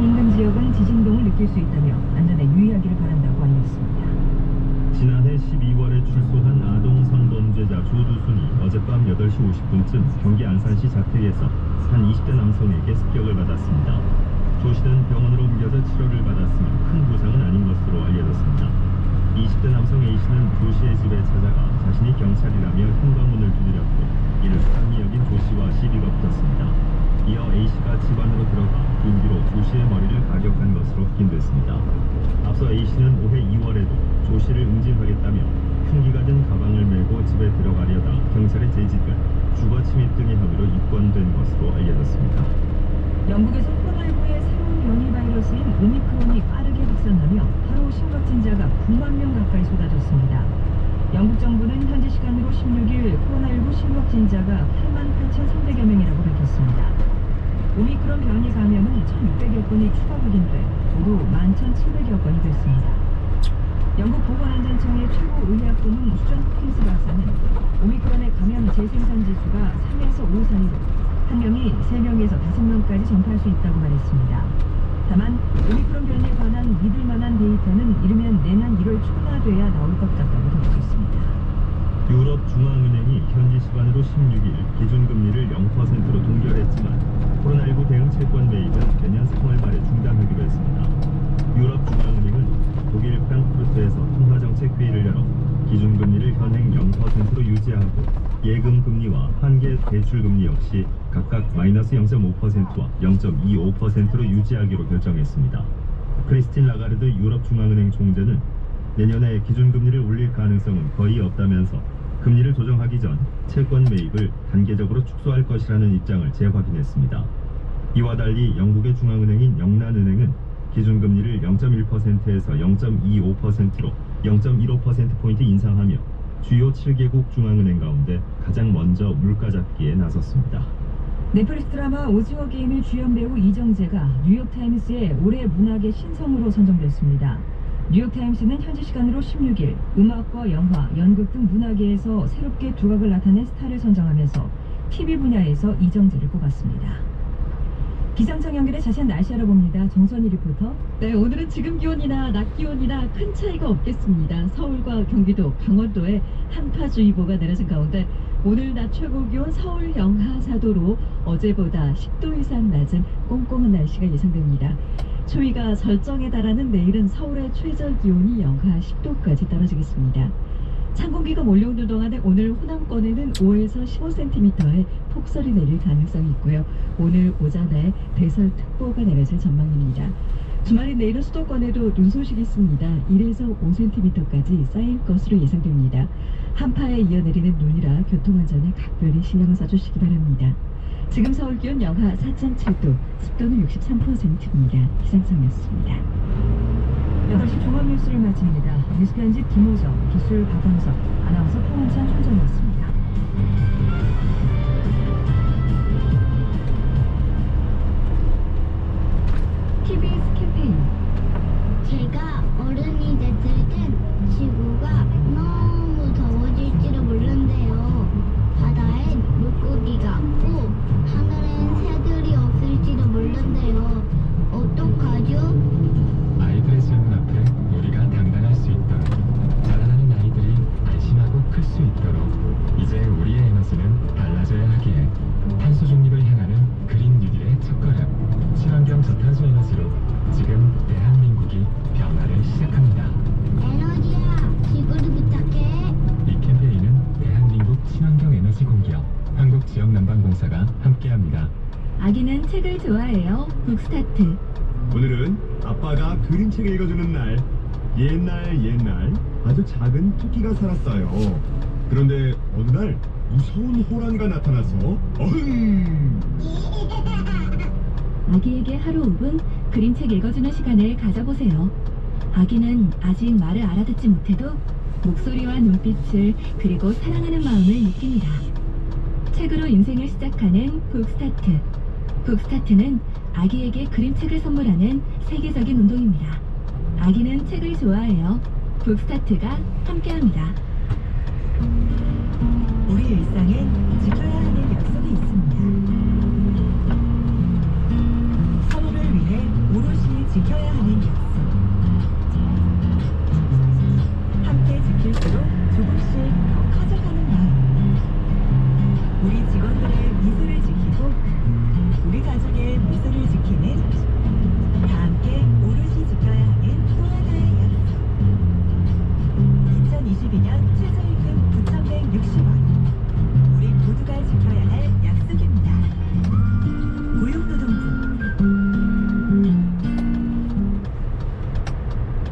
인근 지역은 지진동을 느낄 수 있다며 안전에 유의하기를 바란다고 알렸습니다. 지난해 12월에 출소한 아동 성범죄자 조두순이 어젯밤 8시 50분쯤 경기 안산시 자택에서 한 20대 남성에게 습격을 받았습니다. 조 씨는 병원으로 옮겨져 치료를 받았으나 큰 부상은 아닌 것으로 알려졌습니다. 20대 남성 A 씨는 조 씨의 집에 찾아가 자신이 경찰이라며 현관문을 두드렸고 이를 수상히 여긴 조 씨와 시비가 붙었습니다. 이어 A 씨가 집 안으로 들어가 둔기로 조 씨의 머리를 가격한 것으로 확인됐습니다. 앞서 A 씨는 올해 2월에도 조 씨를 응징하겠다며 흉기가 든 가방을 메고 집에 들어가려다 경찰에 제지돼 주거 침입 등의 혐의로 입건된 것으로 알려졌습니다. 영국에서 코로나19의 새로운 변이 바이러스인 오미크론이 빠르게 확산하며 하루 신고진자가 9만 명 가까이 쏟아졌습니다. 영국 정부는 현지 시간으로 16일 코로나19 신고진자가 88,300여 명이라고 밝혔습니다. 오미크론 변이 감염은 1,600여 건이 추가 확인돼 모두 11,700여 건이 됐습니다. 영국 보건안전청의 최고의학부문 수전 호킨스 박사는 오미크론의 감염 재생산 지수가 3에서 5 사이로 한 명이 3명에서 5명까지 전파할 수 있다고 말했습니다. 다만 오미크론 변이에 관한 믿을 만한 데이터는 이르면 내년 1월 초나 돼야 나올 것 같다고 덧붙였습니다. 유럽 중앙은행이 현지 시간으로 16일 기준금리를 0%로 동결했지만 코로나19 대응 채권 매입은 내년 3월 말에 중단하기로 했습니다. 유럽 중앙은행은 독일 프랑크푸르트에서 통화정책회의를 열어 기준금리를 현행 0%로 유지하고 예금금리와 한계 대출금리 역시 각각 마이너스 0.5%와 0.25%로 유지하기로 결정했습니다. 크리스틴 라가르드 유럽 중앙은행 총재는 내년에 기준금리를 올릴 가능성은 거의 없다면서 금리를 조정하기 전 채권 매입을 단계적으로 축소할 것이라는 입장을 재확인했습니다. 이와 달리 영국의 중앙은행인 영란은행은 기준금리를 0.1%에서 0.25%로 0.15%포인트 인상하며 주요 7개국 중앙은행 가운데 가장 먼저 물가 잡기에 나섰습니다. 넷플릭스 드라마 오징어 게임의 주연 배우 이정재가 뉴욕타임스의 올해 문학의 신성으로 선정됐습니다. 뉴욕타임스는 현지 시간으로 16일 음악과 영화, 연극 등 문화계에서 새롭게 두각을 나타낸 스타를 선정하면서 TV 분야에서 이정재를 뽑았습니다. 기상청 연결해 자세한 날씨 알아봅니다. 정선희 리포터. 네, 오늘은 지금 기온이나 낮 기온이나 큰 차이가 없겠습니다. 서울과 경기도, 강원도에 한파주의보가 내려진 가운데 오늘 낮 최고 기온 서울 영하 4도로 어제보다 10도 이상 낮은 꼼꼼한 날씨가 예상됩니다. 추위가 절정에 달하는 내일은 서울의 최저 기온이 영하 10도까지 떨어지겠습니다. 찬 공기가 몰려오는 동안에 오늘 호남권에는 5에서 15cm의 폭설이 내릴 가능성이 있고요. 오늘 오전에 대설특보가 내려질 전망입니다. 주말인 내일은 수도권에도 눈 소식이 있습니다. 1에서 5cm까지 쌓일 것으로 예상됩니다. 한파에 이어 내리는 눈이라 교통안전에 각별히 신경을 써주시기 바랍니다. 지금 서울 기온 영하 4.7도, 습도는 63%입니다. 기상청이었습니다. 8시 종합 뉴스를 마칩니다. 뉴스 편집 김호정, 기술 박원석, 아나운서 통은찬 총장이었습니다. TBS 캠페인. 제가 어른이 됐을 땐 지구가 너무 더워질지도 몰랐는데요. 바다엔 물고기가 없고 하늘엔 새들이 없을지도 몰랐는데요. 어떡하죠? 아이들의 질문 앞에 우리가 당당할 수 있도록 자라나는 아이들이 안심하고 클 수 있도록 이제 우리의 에너지는 달라져야 하기에 탄소 중립을 향하는 그린 뉴딜의 첫걸음 친환경 저탄소 에너지로 지금 대한민국이 변화를 시작합니다. 에너지야, 지구를 부탁해. 이 캠페인은 대한민국 친환경 에너지 공기업 한국지역난방공사가 함께합니다. 아기는 책을 좋아해요. 북스타트. 오늘은 아빠가 그림책 읽어주는 날. 옛날 아주 작은 토끼가 살았어요. 그런데 어느 날 무서운 호랑이가 나타나서 어흥! 아기에게 하루 5분 그림책 읽어주는 시간을 가져보세요. 아기는 아직 말을 알아듣지 못해도 목소리와 눈빛을 그리고 사랑하는 마음을 느낍니다. 책으로 인생을 시작하는 북스타트. 북스타트는 아기에게 그림책을 선물하는 세계적인 운동입니다. 아기는 책을 좋아해요. 북스타트가 함께합니다. 우리 일상에 지켜야 하는 약속이 있습니다. 서로를 위해 오롯이 지켜야 하는 약속. 함께 지킬수록 조금씩 더 커져가는 마음. 우리 직원들의 미소를 지키고 우리 가족의 미소를 지키는 다 함께 오롯이 지켜야 하는 또 하나의 약속. 2022년 최저임금 9,160원. 우리 모두가 지켜야 할 약속입니다. 고용노동부.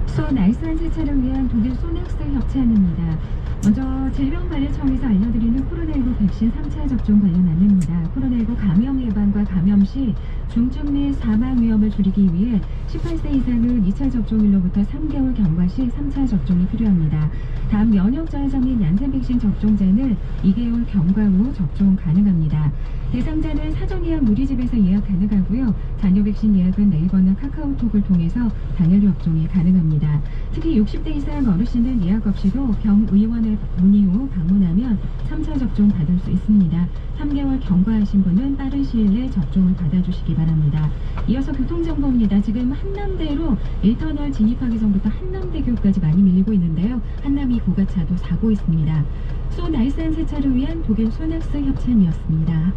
수원 알선 세차를 위한 독일 소낙스 협찬입니다. 먼저 질병관리청에서 알려드리는 코로나19 백신 3차 접종 관련 안내입니다. 코로나19 감염 예방과 감염 시 중증 및 사망 위험을 줄이기 위해 18세 이상은 2차 접종일로부터 3개월 경과 시 3차 접종이 필요합니다. 다음 면역자회사 및 얀센 백신 접종자는 2개월 경과 후 접종 가능합니다. 대상자는 사전 예약 누리집에서 예약 가능하고요. 자녀 백신 예약은 네이버나 카카오톡을 통해서 당일 접종이 가능합니다. 특히 60대 이상 어르신은 예약 없이도 병의원에 문의 후 방문하면 3차 접종 받을 수 있습니다. 3개월 경과하신 분은 빠른 시일 내에 접종을 받아주시기 바랍니다. 이어서 교통정보입니다. 지금 한남대로 1터널 진입하기 전부터 한남대교까지 많이 밀리고 있는데요. 한남이 고가차도 사고 있습니다. 수원 알선 세차를 위한 독일 소낙스 협찬이었습니다.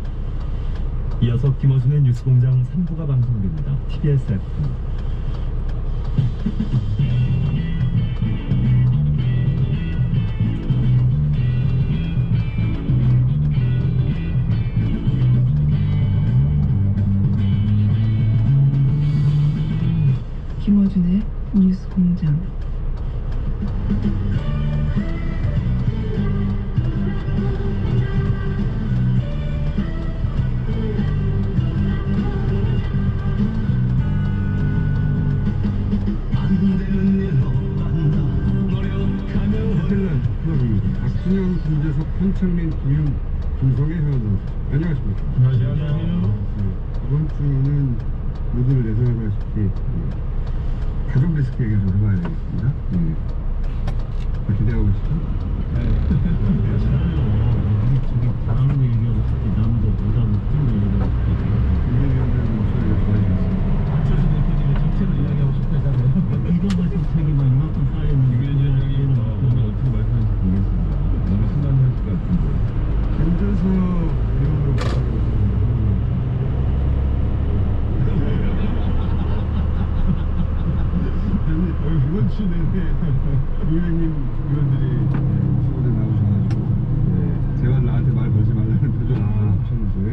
이어서 김어준의 뉴스공장 3부가 방송됩니다. TBS FM. 김어준의 뉴스공장. 박준영, 김재석, 한창민, 김성애 회원들 안녕하십니까? 안녕하세요. 이번 주는 모두를 예상하다시피 가족 리스크 얘기를 좀 해봐야 되겠습니다. 기대하고 계시죠? 잘하는 거 얘기하고 싶지 남도 못하는 팀을 얘기하고 싶거든요. 김대위원장님 목소리를 좋아해주셨습니다. 박철수 대표님의 정책을 이야기하고 싶다잖아요. 이동과 정책이 막 이만큼 쌓여있는 위원장님 오늘 어떻게 말씀하실지 모르겠습니다. 너무 순간하실 것 같은데. 김재석 의원으로 부탁드립니다. 이번 주 내내 의원님 의원들이 수원에 나오셔가지고 제발 나한테 말 걸지 말라는 표정을 하셨는데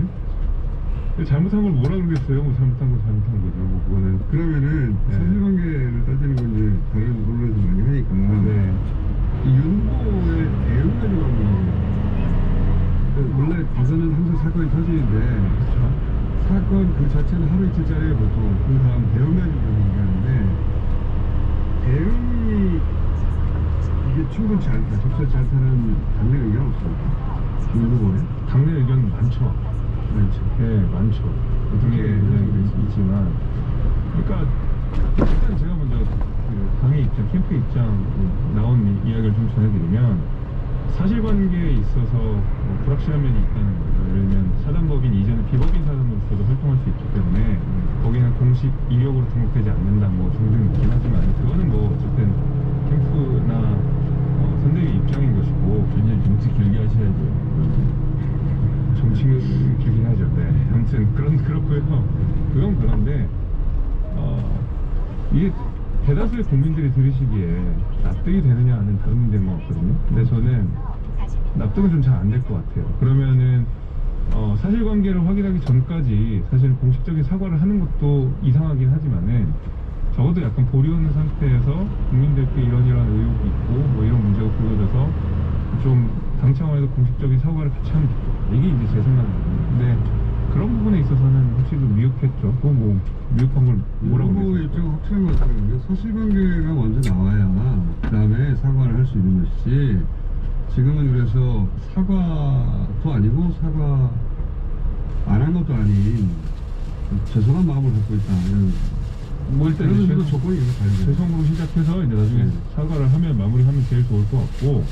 잘못한 걸 뭐라 그러겠어요? 뭐 잘못한 건 잘못한 거죠. 뭐 그거는. 그러면은 네. 사실관계를 따지는 건 이제 다른 언론에서 많이 하니까 네. 이 윤보의 대응이라는 건 원래 대선은 항상 사건이 터지는데 사건 그 자체는 하루 이틀짜리에 보통 그 다음 대응이라는 얘기하는데 대응이 이게 충분치 않다, 적절치 않다는 당내 의견 없습니까? 윤보에 당내 의견 많죠. 많죠. 네, 많죠. 당내 의견이 있지만, 그러니까 일단 제가 먼저 그 당의 입장, 캠프 입장 나온 이야기를 좀 전해드리면 사실관계에 있어서 뭐 불확실한 면이 있다는 거죠. 예를 들면 사단법인 이전에 비법인 사단으로서도 활동할 수 있기 때문에 거기는 공식 이력으로 등록되지 않는다 뭐 등등 있긴 하지만 그거는 뭐 어쨌든 캠프나 선대위 입장인 것이고 굉장히 정치 길게 하셔야죠. 정치를 길게 하죠. 네. 아무튼 그렇고요. 그건 그런데 이게 대다수의 국민들이 들으시기에 납득이 되느냐 하는 다른 문제인 것 같거든요. 근데 저는 납득은 좀 잘 안 될 것 같아요. 그러면은 사실관계를 확인하기 전까지 사실 공식적인 사과를 하는 것도 이상하긴 하지만은 적어도 약간 보류하는 상태에서 국민들께 이런 의혹이 있고 뭐 이런 문제가 불거져서 좀 당 차원에서 공식적인 사과를 같이 하면 좋겠다. 이게 이제 제 생각이거든요. 근데 그런 부분에 있어서는 확실히 좀 미흡했죠. 그거 뭐 미흡한 걸 뭐라고 윤보 그랬어요? 입장은 확실한 것 같아요. 사실관계가 먼저 나와야 그 다음에 사과를 할 수 있는 것이지 지금은 그래서 사과도 아니고 사과 안 한 것도 아닌 죄송한 마음을 갖고 있다 이런 뭐 일단 이제 그러면서도 조건이 계속 달려요. 죄송으로 시작해서 이제 나중에 네. 사과를 하면 마무리하면 제일 좋을 것 같고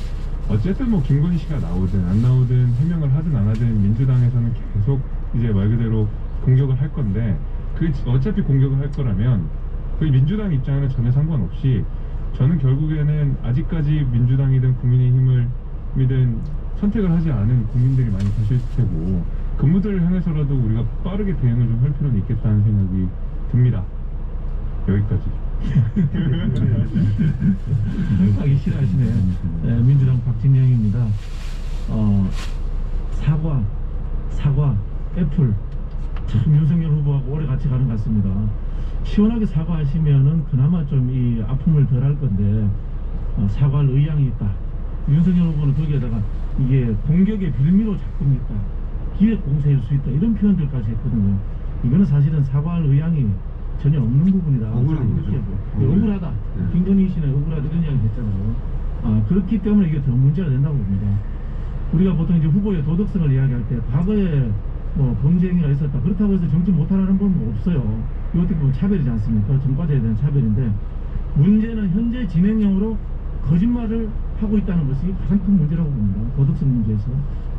어쨌든 뭐 김건희 씨가 나오든 안 나오든 해명을 하든 안 하든 민주당에서는 계속 이제 말 그대로 공격을 할 건데 그 어차피 공격을 할 거라면 그 민주당 입장에는 전혀 상관없이 저는 결국에는 아직까지 민주당이든 국민의힘이든 선택을 하지 않은 국민들이 많이 계실 테고 그분들을 향해서라도 우리가 빠르게 대응을 좀 할 필요는 있겠다는 생각이 듭니다. 여기까지. 하기 싫어하시네. 네, 민주당 박진영입니다. 사과, 애플. 참 윤석열 후보하고 오래 같이 가는 것 같습니다. 시원하게 사과하시면은 그나마 좀 이 아픔을 덜 할 건데 사과할 의향이 있다. 윤석열 후보는 거기에다가 이게 공격의 빌미로 작동이 있다. 기획 공세일 수 있다. 이런 표현들까지 했거든요. 이거는 사실은 사과할 의향이 전혀 없는 부분이다. 억울한 거죠. 억울하다. 네. 김건희 씨는 억울하다 이런 이야기 했잖아요. 그렇기 때문에 이게 더 문제가 된다고 봅니다. 우리가 보통 이제 후보의 도덕성을 이야기할 때 과거에 뭐 범죄 행위가 있었다. 그렇다고 해서 정치 못하라는 건 없어요. 이거 어떻게 보면 차별이지 않습니까? 정과자에 대한 차별인데 문제는 현재 진행형으로 거짓말을 하고 있다는 것이 가장 큰 문제라고 봅니다. 도덕성 문제에서.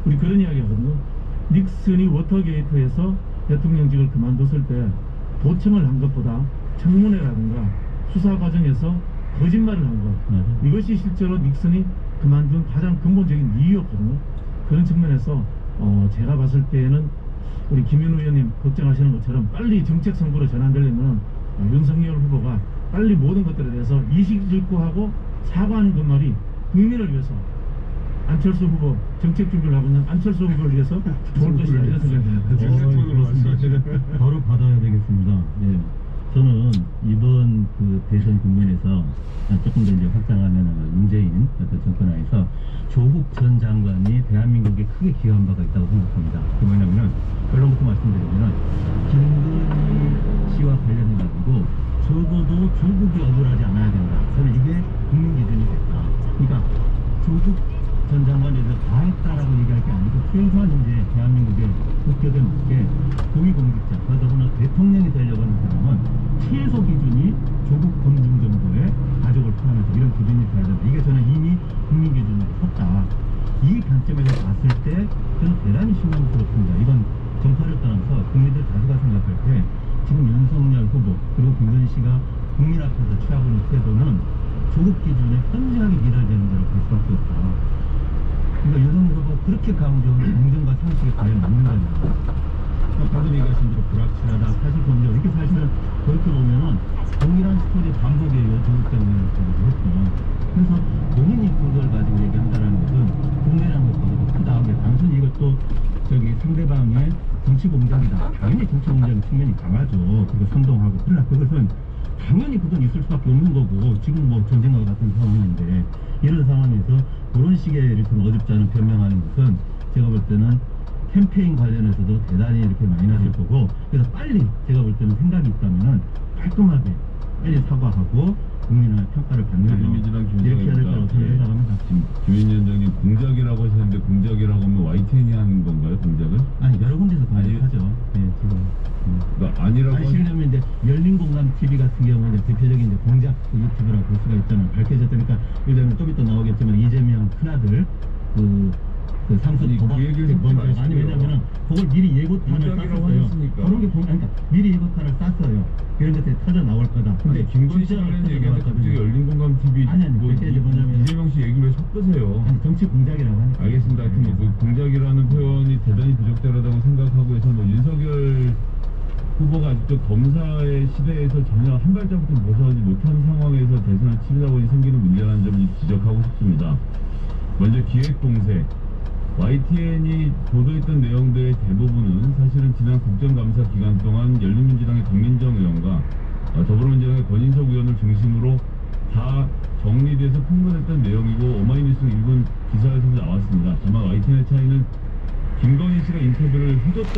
우리 그런 이야기 하거든요. 닉슨이 워터게이트에서 대통령직을 그만뒀을 때 도청을 한 것보다 청문회라든가 수사 과정에서 거짓말을 한 것. 이것이 실제로 닉슨이 그만둔 가장 근본적인 이유였거든요. 그런 측면에서 제가 봤을 때에는 우리 김윤우 의원님 걱정하시는 것처럼 빨리 정책 선거로 전환되려면 윤석열 후보가 빨리 모든 것들에 대해서 이식일구하고 사과하는 그 말이 국민을 위해서 안철수 후보 정책 준비를 하고 있는 안철수 후보를 위해서 좋을 것이다 이런 생각이 듭니다. 제가 바로 받아야 되겠습니다. 예. 저는 이번 그 대선 국면에서 조금 더 이제 확장하면 문재인 어떤 정권 하에서 조국 전 장관이 대한민국에 크게 기여한 바가 있다고 생각합니다. 그 뭐냐면은 결론부터 말씀드리면은 김건희 씨와 관련해가지고 적어도 조국이 억울하지 않아야 된다. 저는 이게 국민 기준이 됐다. 그러니까 조국 전 장관에 대해서 다 했다라고 얘기할 게 아니고 최소한 이제 대한민국의 국격에 맞게 고위공직자, 더더구나 대통령이 되려고 하는 사람은 최소 기준이 조국 검증 정도의 가족을 포함해서 이런 기준이 돼야 된다. 이게 저는 이미 국민 기준으로 섰다. 이 관점에서 봤을 때 저는 대단히 실망스럽습니다. 이건 정파를 떠나서 국민들 다수가 생각할 때 지금 윤석열 후보 그리고 김건희 씨가 국민 앞에서 취하고 있는 태도는 조국 기준에 현저하게 미달되는 데로 볼 수밖에 없다. 그러니까 윤석열 후보가 그렇게 강조한 공정과 상식에 과연 맞는다는 거예요. 방금 얘기하신 대로 불확실하다, 사실 검증 이렇게 사실은 그렇게 보면은 동일한 스토리 반복이에요. 조국 장관을 가지고 했고. 그래서 본인이 그걸 가지고 얘기한다는 것은 국내라는 것보다 크다. 단순히 이것도 상대방의 정치 공작이다. 당연히 정치 공작의 측면이 강하죠. 그리고 선동하고. 그러나 그것은 당연히 그건 있을 수밖에 없는 거고 지금 뭐 전쟁과 같은 상황인데 이런 상황에서 그런 식의 이렇게 어줍지 않은 변명하는 것은 제가 볼 때는 캠페인 관련해서도 대단히 이렇게 많이 나실 거고 그래서 빨리 제가 볼 때는 생각이 있다면은 깔끔하게 빨리 사과하고 국민의 평가를 받는 거 이렇게 해야 될 거라고 생각합니다. 김윤희 위원장님 공작이라고 하셨는데 공작이라고 하면 YTN이 하는 건가요? 공작을? 아니 여러 군데서 공작하죠. 네, 지금. 그러니까 아니라고 아니 실례면 이제 열린공감 TV 같은 경우는 이제 대표적인 이제 공작 유튜브라고 볼 수가 있잖아요. 밝혀졌다니까 예를 들면 좀 이따 나오겠지만 이재명 큰아들 그 상수 도박 그 얘기를 먼저 아니 왜냐면은 그걸 미리 예고탄을 쌌었어요. 그런 게 그러니까 미리 예고탄을 쌌어요. 이런 것들이 터져 나올 거다. 근데 김건희 씨가 얘기하는데 갑자기 열린공감 TV 뭐 이재명 씨 얘기를 왜 섞으세요? 아니 정치 공작이라고 하니까. 알겠습니다. 하여튼 뭐 그 공작이라는 표현이 대단히 부적절하다고 생각하고 해서 뭐 윤석열 후보가 아직도 검사의 시대에서 전혀 한 발자국도 벗어나지 못한 상황에서 대선을 치르다 보니 생기는 문제라는 점을 지적하고 싶습니다. 먼저 기획공세 YTN이 보도했던 내용들의 대부분은 사실은 지난 국정감사 기간 동안 열린민주당의 강민정 의원과 더불어민주당의 권인석 의원을 중심으로 다 정리돼서 풍문했던 내용이고 오마이뉴스 일본 기사에서도 나왔습니다. 다만 YTN의 차이는 김건희 씨가 인터뷰를 해줬다